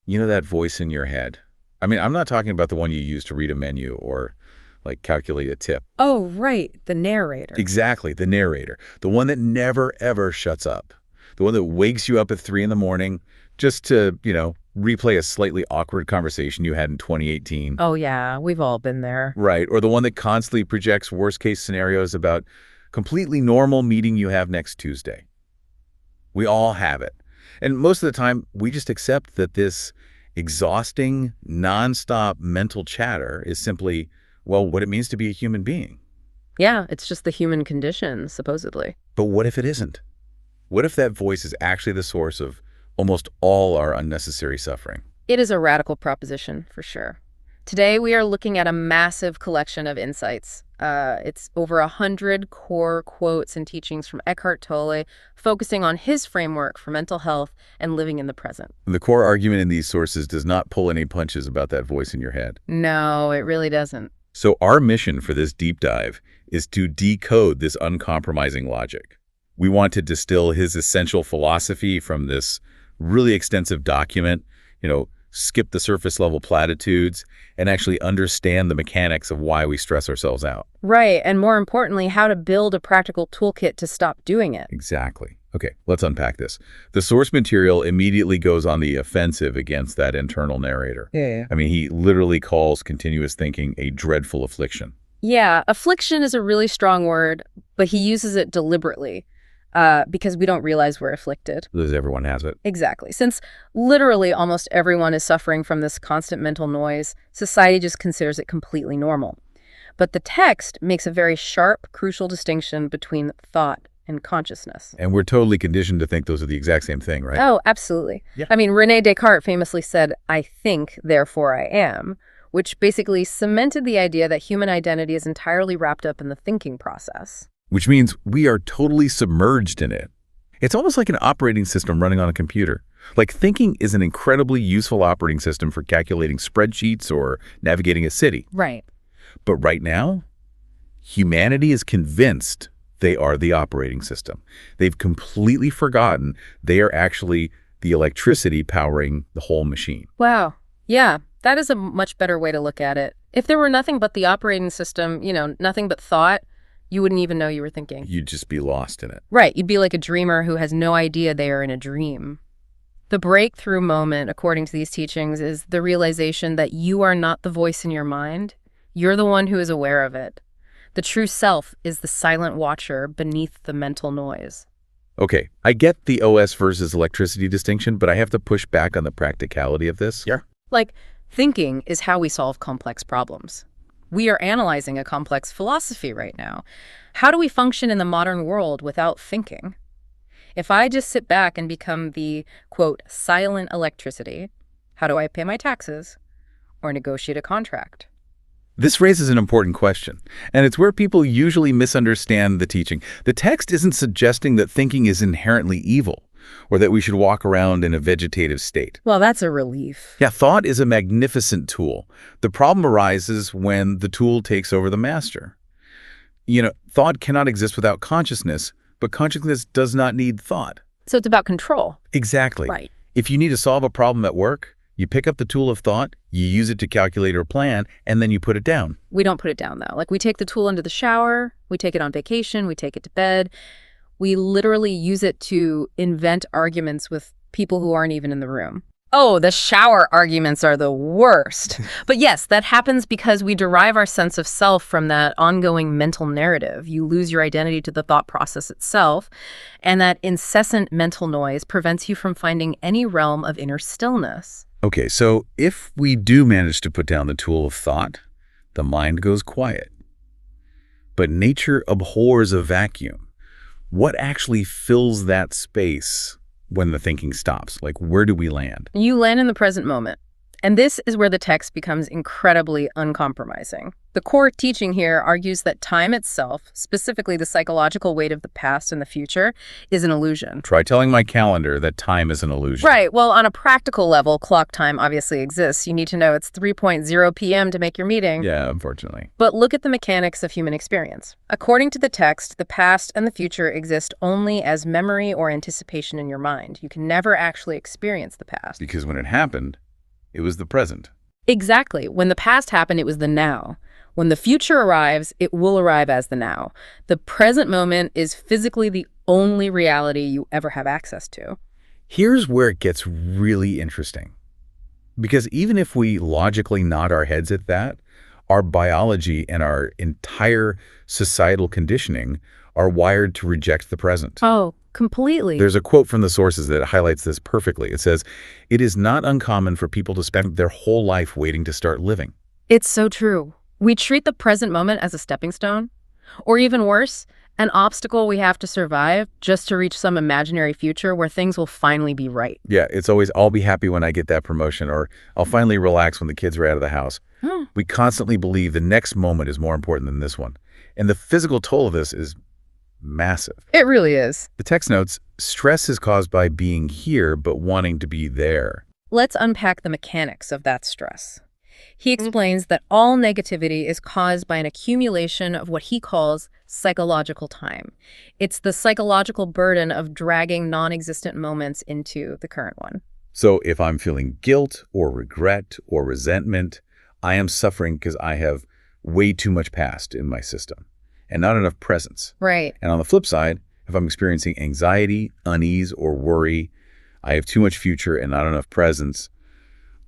You know that voice in your head? I mean, I'm not talking about the one you use to read a menu or like calculate a tip. Oh, right, the narrator. Exactly, the narrator. The one that never ever shuts up. The one that wakes you up at 3 in the morning just to, replay a slightly awkward conversation you had in 2018. Oh, yeah, we've all been there. Right. Or the one that constantly projects worst case scenarios about completely normal meeting you have next Tuesday. We all have it. And most of the time, we just accept that this exhausting, nonstop mental chatter is simply, well, what it means to be a human being. Yeah, it's just the human condition, supposedly. But what if it isn't? What if that voice is actually the source of almost all our unnecessary suffering? It is a radical proposition, for sure. Today, we are looking at a massive collection of insights. It's over 100 core quotes and teachings from Eckhart Tolle, focusing on his framework for mental health and living in the present. The core argument in these sources does not pull any punches about that voice in your head. No, it really doesn't. So our mission for this deep dive is to decode this uncompromising logic. We want to distill his essential philosophy from this really extensive document, skip the surface level platitudes, and actually understand the mechanics of why we stress ourselves out. Right, and more importantly, how to build a practical toolkit to stop doing it. Exactly. Okay, let's unpack this. The source material immediately goes on the offensive against that internal narrator. Yeah. I mean, he literally calls continuous thinking a dreadful affliction. Yeah, affliction is a really strong word, but he uses it deliberately because we don't realize we're afflicted. Because everyone has it. Exactly. Since literally almost everyone is suffering from this constant mental noise, society just considers it completely normal. But the text makes a very sharp, crucial distinction between thought and consciousness. And we're totally conditioned to think those are the exact same thing, right? Oh, absolutely. Yeah. I mean, René Descartes famously said, "I think, therefore I am," which basically cemented the idea that human identity is entirely wrapped up in the thinking process. Which means we are totally submerged in it. It's almost like an operating system running on a computer. Like thinking is an incredibly useful operating system for calculating spreadsheets or navigating a city. Right. But right now, humanity is convinced they are the operating system. They've completely forgotten they are actually the electricity powering the whole machine. Wow. Yeah, that is a much better way to look at it. If there were nothing but the operating system, nothing but thought, you wouldn't even know you were thinking. You'd just be lost in it. Right. You'd be like a dreamer who has no idea they are in a dream. The breakthrough moment, according to these teachings, is the realization that you are not the voice in your mind. You're the one who is aware of it. The true self is the silent watcher beneath the mental noise. Okay, I get the OS versus electricity distinction, but I have to push back on the practicality of this. Yeah. Like, thinking is how we solve complex problems. We are analyzing a complex philosophy right now. How do we function in the modern world without thinking? If I just sit back and become the, quote, silent electricity, how do I pay my taxes or negotiate a contract? This raises an important question, and it's where people usually misunderstand the teaching. The text isn't suggesting that thinking is inherently evil or that we should walk around in a vegetative state. Well, that's a relief. Yeah, thought is a magnificent tool. The problem arises when the tool takes over the master. Thought cannot exist without consciousness, but consciousness does not need thought. So it's about control. Exactly. Right. If you need to solve a problem at work, you pick up the tool of thought, you use it to calculate or plan, and then you put it down. We don't put it down, though. Like, we take the tool into the shower, we take it on vacation, we take it to bed. We literally use it to invent arguments with people who aren't even in the room. Oh, the shower arguments are the worst. But yes, that happens because we derive our sense of self from that ongoing mental narrative. You lose your identity to the thought process itself, and that incessant mental noise prevents you from finding any realm of inner stillness. Okay, so if we do manage to put down the tool of thought, the mind goes quiet. But nature abhors a vacuum. What actually fills that space when the thinking stops? Like, where do we land? You land in the present moment. And this is where the text becomes incredibly uncompromising. The core teaching here argues that time itself, specifically the psychological weight of the past and the future, is an illusion. Try telling my calendar that time is an illusion. Right. Well, on a practical level, clock time obviously exists. You need to know it's 3:0 p.m. to make your meeting. Yeah, unfortunately. But look at the mechanics of human experience. According to the text, the past and the future exist only as memory or anticipation in your mind. You can never actually experience the past. Because when it happened, It was the present. Exactly. When the past happened, it was the now. When the future arrives, it will arrive as the now. The present moment is physically the only reality you ever have access to. Here's where it gets really interesting. Because even if we logically nod our heads at that, our biology and our entire societal conditioning are wired to reject the present. Oh, completely. There's a quote from the sources that highlights this perfectly. It says, "It is not uncommon for people to spend their whole life waiting to start living." It's so true. We treat the present moment as a stepping stone, or even worse, an obstacle we have to survive just to reach some imaginary future where things will finally be right. Yeah, it's always, "I'll be happy when I get that promotion," or "I'll finally relax when the kids are out of the house." We constantly believe the next moment is more important than this one. And the physical toll of this is massive. It really is. The text notes, stress is caused by being here but wanting to be there. Let's unpack the mechanics of that stress. He explains that all negativity is caused by an accumulation of what he calls psychological time. It's the psychological burden of dragging non-existent moments into the current one. So if I'm feeling guilt or regret or resentment, I am suffering because I have way too much past in my system and not enough presence. Right. And on the flip side, if I'm experiencing anxiety, unease, or worry, I have too much future and not enough presence,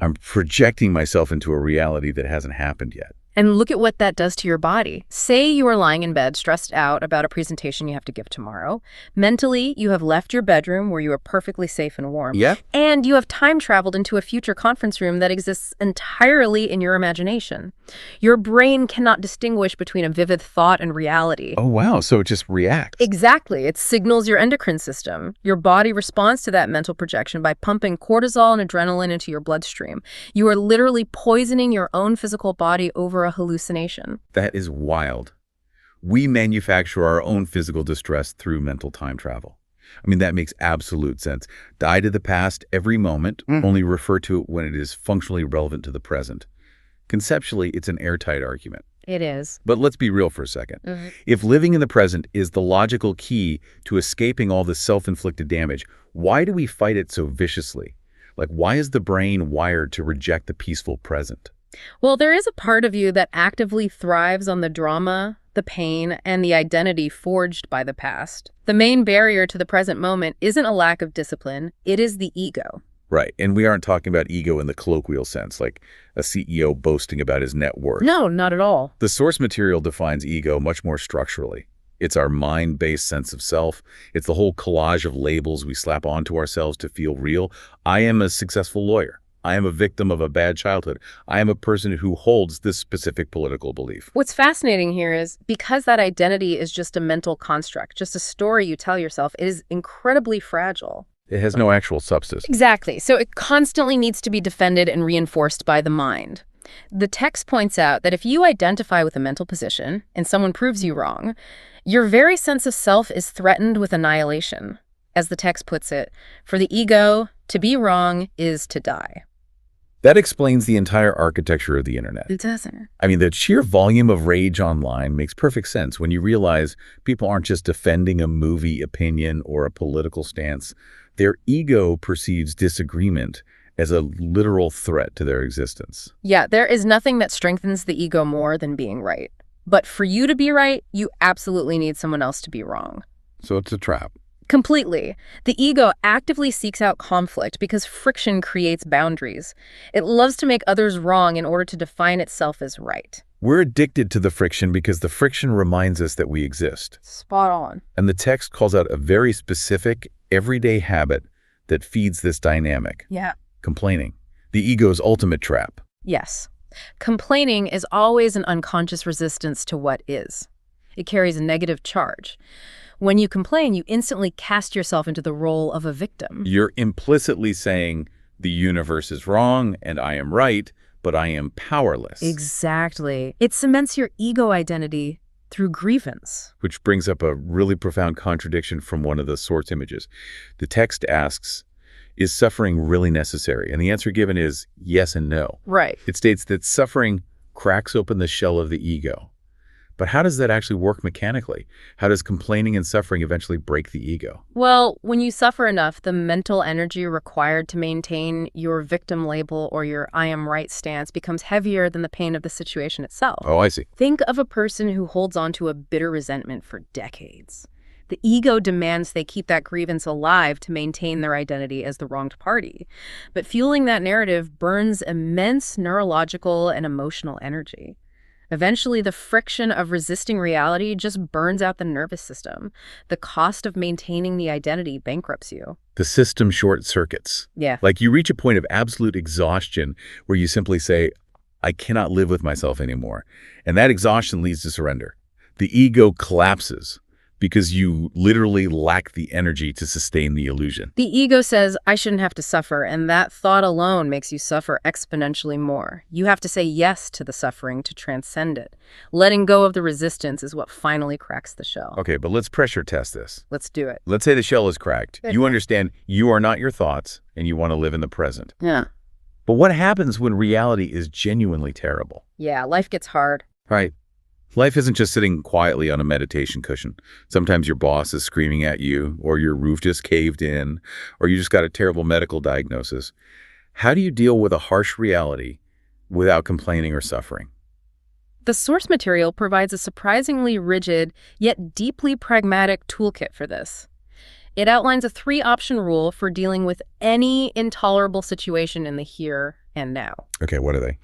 I'm projecting myself into a reality that hasn't happened yet. And look at what that does to your body. Say you are lying in bed stressed out about a presentation you have to give tomorrow. Mentally, you have left your bedroom where you are perfectly safe and warm. Yeah. And you have time traveled into a future conference room that exists entirely in your imagination. Your brain cannot distinguish between a vivid thought and reality. Oh, wow. So it just reacts. Exactly. It signals your endocrine system. Your body responds to that mental projection by pumping cortisol and adrenaline into your bloodstream. You are literally poisoning your own physical body over a hallucination. That is wild. We manufacture our own physical distress through mental time travel. I mean, that makes absolute sense. Die to the past every moment, only refer to it when it is functionally relevant to the present. Conceptually, it's an airtight argument. It is. But let's be real for a second. If living in the present is the logical key to escaping all this self-inflicted damage, why do we fight it so viciously? Like, why is the brain wired to reject the peaceful present? Well, there is a part of you that actively thrives on the drama, the pain, and the identity forged by the past. The main barrier to the present moment isn't a lack of discipline, it is the ego. Right, and we aren't talking about ego in the colloquial sense, like a CEO boasting about his net worth. No, not at all. The source material defines ego much more structurally. It's our mind-based sense of self. It's the whole collage of labels we slap onto ourselves to feel real. I am a successful lawyer. I am a victim of a bad childhood. I am a person who holds this specific political belief. What's fascinating here is because that identity is just a mental construct, just a story you tell yourself, it is incredibly fragile. It has no actual substance. Exactly. So it constantly needs to be defended and reinforced by the mind. The text points out that if you identify with a mental position and someone proves you wrong, your very sense of self is threatened with annihilation. As the text puts it, for the ego, to be wrong is to die. That explains the entire architecture of the internet. It doesn't. I mean, the sheer volume of rage online makes perfect sense when you realize people aren't just defending a movie opinion or a political stance. Their ego perceives disagreement as a literal threat to their existence. Yeah, there is nothing that strengthens the ego more than being right. But for you to be right, you absolutely need someone else to be wrong. So it's a trap. Completely. The ego actively seeks out conflict because friction creates boundaries. It loves to make others wrong in order to define itself as right. We're addicted to the friction because the friction reminds us that we exist. Spot on. And the text calls out a very specific, everyday habit that feeds this dynamic. Yeah. Complaining. The ego's ultimate trap. Yes. Complaining is always an unconscious resistance to what is. It carries a negative charge. When you complain, you instantly cast yourself into the role of a victim. You're implicitly saying the universe is wrong and I am right, but I am powerless. Exactly. It cements your ego identity through grievance. Which brings up a really profound contradiction from one of the source images. The text asks, is suffering really necessary? And the answer given is yes and no. Right. It states that suffering cracks open the shell of the ego, But how does that actually work mechanically? How does complaining and suffering eventually break the ego? Well, when you suffer enough, the mental energy required to maintain your victim label or your I am right stance becomes heavier than the pain of the situation itself. Oh, I see. Think of a person who holds on to a bitter resentment for decades. The ego demands they keep that grievance alive to maintain their identity as the wronged party. But fueling that narrative burns immense neurological and emotional energy. Eventually, the friction of resisting reality just burns out the nervous system. The cost of maintaining the identity bankrupts you. The system short circuits. Yeah. Like you reach a point of absolute exhaustion where you simply say, I cannot live with myself anymore. And that exhaustion leads to surrender. The ego collapses because you literally lack the energy to sustain the illusion. The ego says, I shouldn't have to suffer, and that thought alone makes you suffer exponentially more. You have to say yes to the suffering to transcend it. Letting go of the resistance is what finally cracks the shell. Okay, but let's pressure test this. Let's do it. Let's say the shell is cracked. Good. You understand you are not your thoughts and you want to live in the present. Yeah. But what happens when reality is genuinely terrible? Yeah, life gets hard. Right. Life isn't just sitting quietly on a meditation cushion. Sometimes your boss is screaming at you, or your roof just caved in, or you just got a terrible medical diagnosis. How do you deal with a harsh reality without complaining or suffering? The source material provides a surprisingly rigid, yet deeply pragmatic toolkit for this. It outlines a 3-option rule for dealing with any intolerable situation in the here and now. Okay, what are they?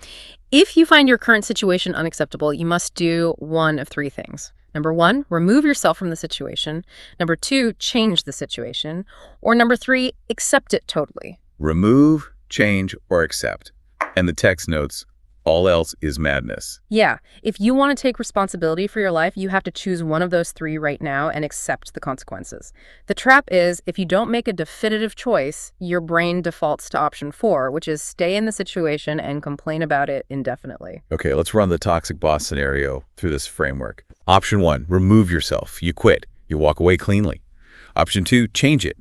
If you find your current situation unacceptable, you must do one of 3 things. Number 1, remove yourself from the situation. Number 2, change the situation. Or number 3, accept it totally. Remove, change, or accept. And the text notes, all else is madness. Yeah, if you want to take responsibility for your life, you have to choose one of those 3 right now and accept the consequences. The trap is, if you don't make a definitive choice, your brain defaults to option 4, which is stay in the situation and complain about it indefinitely. Okay, let's run the toxic boss scenario through this framework. Option 1, remove yourself. You quit. You walk away cleanly. Option 2, change it.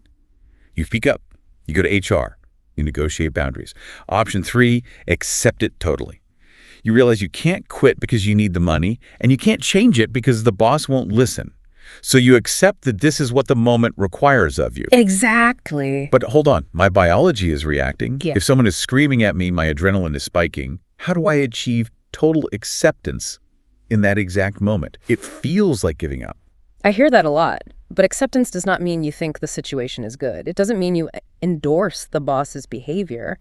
You speak up. You go to HR. You negotiate boundaries. Option 3, accept it totally. You realize you can't quit because you need the money, and you can't change it because the boss won't listen. So you accept that this is what the moment requires of you. Exactly. But hold on, my biology is reacting. Yeah. If someone is screaming at me, my adrenaline is spiking. How do I achieve total acceptance in that exact moment? It feels like giving up. I hear that a lot, but acceptance does not mean you think the situation is good. It doesn't mean you endorse the boss's behavior.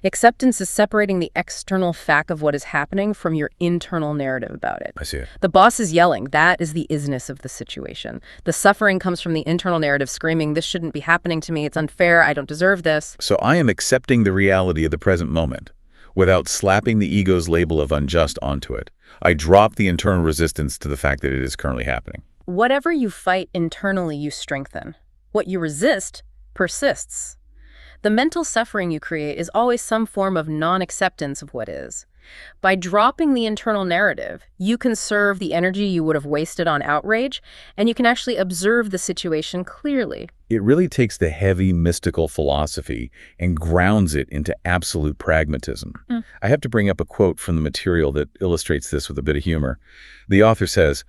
Acceptance is separating the external fact of what is happening from your internal narrative about it. I see it. The boss is yelling. That is the isness of the situation. The suffering comes from the internal narrative screaming, this shouldn't be happening to me. It's unfair. I don't deserve this. So I am accepting the reality of the present moment without slapping the ego's label of unjust onto it. I drop the internal resistance to the fact that it is currently happening. Whatever you fight internally, you strengthen. What you resist persists. The mental suffering you create is always some form of non-acceptance of what is. By dropping the internal narrative, you conserve the energy you would have wasted on outrage, and you can actually observe the situation clearly. It really takes the heavy mystical philosophy and grounds it into absolute pragmatism. I have to bring up a quote from the material that illustrates this with a bit of humor. The author says,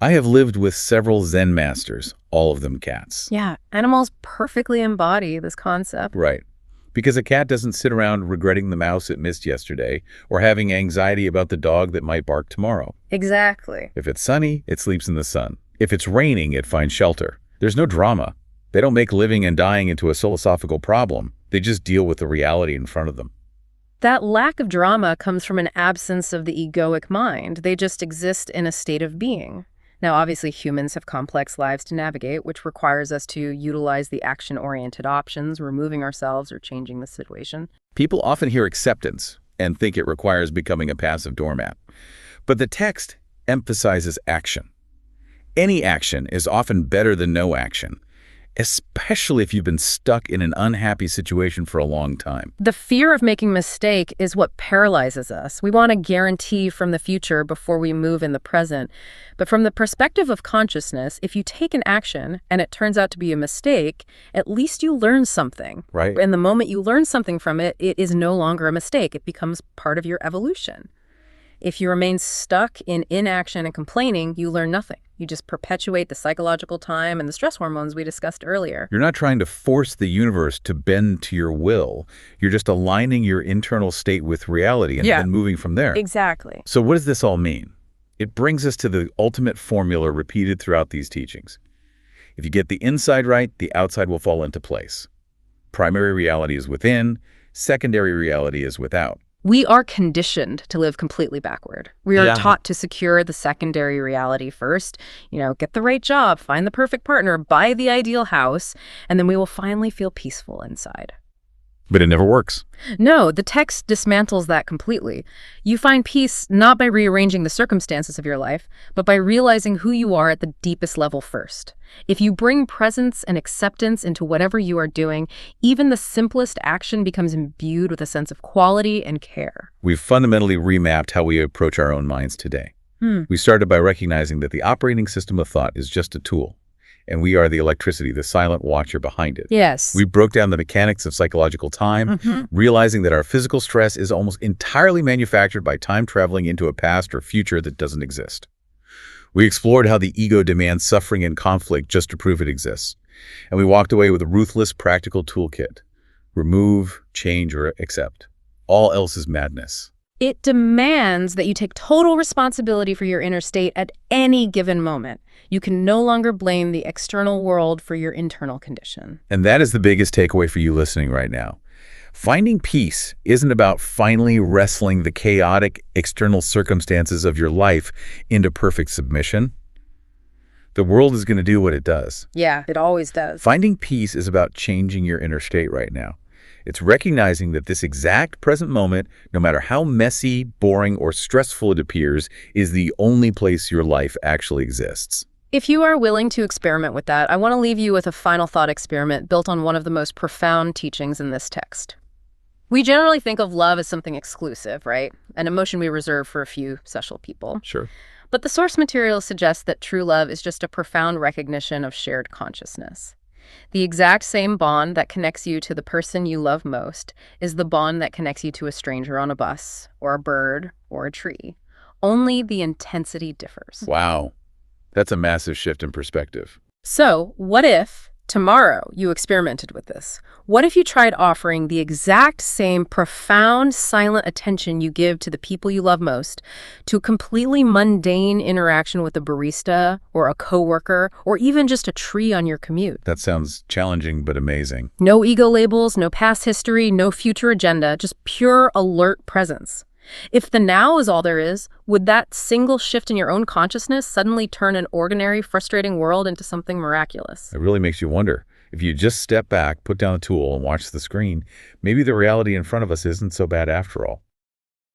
I have lived with several Zen masters, all of them cats. Yeah, animals perfectly embody this concept. Right. Because a cat doesn't sit around regretting the mouse it missed yesterday or having anxiety about the dog that might bark tomorrow. Exactly. If it's sunny, it sleeps in the sun. If it's raining, it finds shelter. There's no drama. They don't make living and dying into a philosophical problem. They just deal with the reality in front of them. That lack of drama comes from an absence of the egoic mind. They just exist in a state of being. Now, obviously, humans have complex lives to navigate, which requires us to utilize the action-oriented options, removing ourselves or changing the situation. People often hear acceptance and think it requires becoming a passive doormat. But the text emphasizes action. Any action is often better than no action, especially if you've been stuck in an unhappy situation for a long time. The fear of making a mistake is what paralyzes us. We want a guarantee from the future before we move in the present. But from the perspective of consciousness, if you take an action and it turns out to be a mistake, at least you learn something. Right. And the moment you learn something from it, it is no longer a mistake. It becomes part of your evolution. If you remain stuck in inaction and complaining, you learn nothing. You just perpetuate the psychological time and the stress hormones we discussed earlier. You're not trying to force the universe to bend to your will. You're just aligning your internal state with reality and then moving from there. Exactly. So what does this all mean? It brings us to the ultimate formula repeated throughout these teachings. If you get the inside right, the outside will fall into place. Primary reality is within, secondary reality is without. We are conditioned to live completely backward. We are taught to secure the secondary reality first, get the right job, find the perfect partner, buy the ideal house, and then we will finally feel peaceful inside. But it never works. No, the text dismantles that completely. You find peace not by rearranging the circumstances of your life, but by realizing who you are at the deepest level first. If you bring presence and acceptance into whatever you are doing, even the simplest action becomes imbued with a sense of quality and care. We've fundamentally remapped how we approach our own minds today. We started by recognizing that the operating system of thought is just a tool, and we are the electricity, the silent watcher behind it. Yes. We broke down the mechanics of psychological time, realizing that our physical stress is almost entirely manufactured by time traveling into a past or future that doesn't exist. We explored how the ego demands suffering and conflict just to prove it exists. And we walked away with a ruthless, practical toolkit. Remove, change, or accept. All else is madness. It demands that you take total responsibility for your inner state at any given moment. You can no longer blame the external world for your internal condition. And that is the biggest takeaway for you listening right now. Finding peace isn't about finally wrestling the chaotic external circumstances of your life into perfect submission. The world is going to do what it does. Yeah, it always does. Finding peace is about changing your inner state right now. It's recognizing that this exact present moment, no matter how messy, boring, or stressful it appears, is the only place your life actually exists. If you are willing to experiment with that, I want to leave you with a final thought experiment built on one of the most profound teachings in this text. We generally think of love as something exclusive, right? An emotion we reserve for a few special people. Sure. But the source material suggests that true love is just a profound recognition of shared consciousness. The exact same bond that connects you to the person you love most is the bond that connects you to a stranger on a bus, or a bird, or a tree. Only the intensity differs. Wow. That's a massive shift in perspective. So, what if tomorrow you experimented with this? What if you tried offering the exact same profound, silent attention you give to the people you love most to a completely mundane interaction with a barista or a coworker or even just a tree on your commute? That sounds challenging but amazing. No ego labels, no past history, no future agenda, just pure alert presence. If the now is all there is, would that single shift in your own consciousness suddenly turn an ordinary, frustrating world into something miraculous? It really makes you wonder. If you just step back, put down the tool, and watch the screen, maybe the reality in front of us isn't so bad after all.